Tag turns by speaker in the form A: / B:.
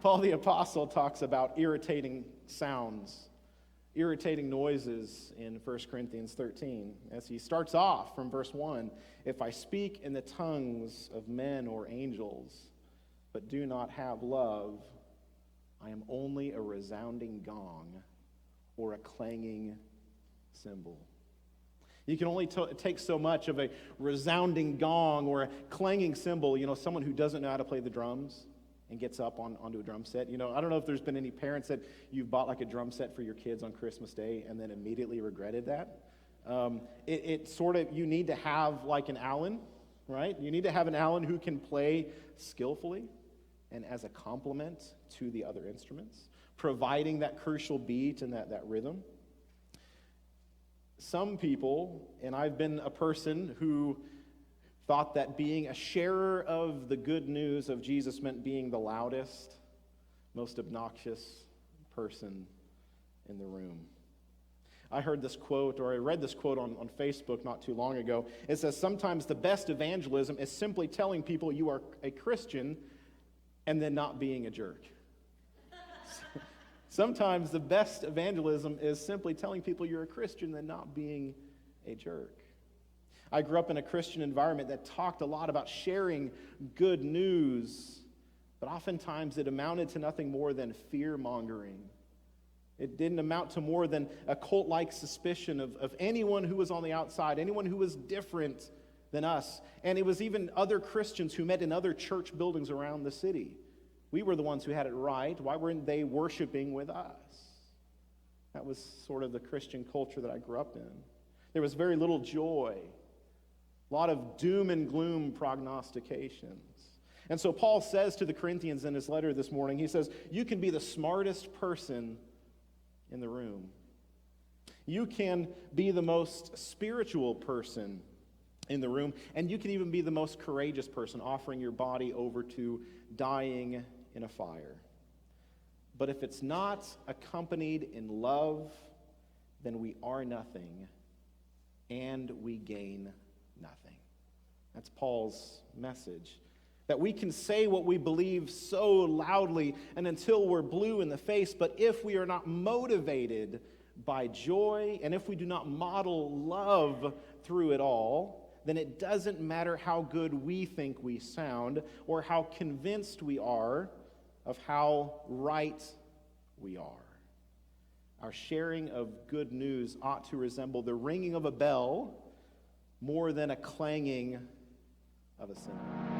A: Paul the Apostle talks about irritating sounds, irritating noises in 1 Corinthians 13. As he starts off from verse 1, if I speak in the tongues of men or angels, but do not have love, I am only a resounding gong or a clanging cymbal. You can only take so much of a resounding gong or a clanging cymbal. Someone who doesn't know how to play the drums and gets up onto a drum set. I don't know if there's been any parents that you've bought like a drum set for your kids on Christmas Day and then immediately regretted that. You need to have like an Allen, right? You need to have an Allen who can play skillfully and as a complement to the other instruments, providing that crucial beat and that rhythm. Some people, and I've been a person who thought that being a sharer of the good news of Jesus meant being the loudest, most obnoxious person in the room. I heard this quote, or I read this quote on Facebook not too long ago. It says, sometimes the best evangelism is simply telling people you are a Christian and then not being a jerk. Sometimes the best evangelism is simply telling people you're a Christian and then not being a jerk. I grew up in a Christian environment that talked a lot about sharing good news, but oftentimes it amounted to nothing more than fear-mongering. It didn't amount to more than a cult-like suspicion of anyone who was on the outside, anyone who was different than us. And it was even other Christians who met in other church buildings around the city. We were the ones who had it right. Why weren't they worshiping with us? That was sort of the Christian culture that I grew up in. There was very little joy, a lot of doom and gloom prognostications. And so Paul says to the Corinthians in his letter this morning, he says, you can be the smartest person in the room. You can be the most spiritual person in the room, and you can even be the most courageous person, offering your body over to dying in a fire. But if it's not accompanied in love, then we are nothing, and we gain nothing. That's Paul's message. That we can say what we believe so loudly and until we're blue in the face, but if we are not motivated by joy, and if we do not model love through it all, then it doesn't matter how good we think we sound or how convinced we are of how right we are. Our sharing of good news ought to resemble the ringing of a bell more than a clanging of a cymbal.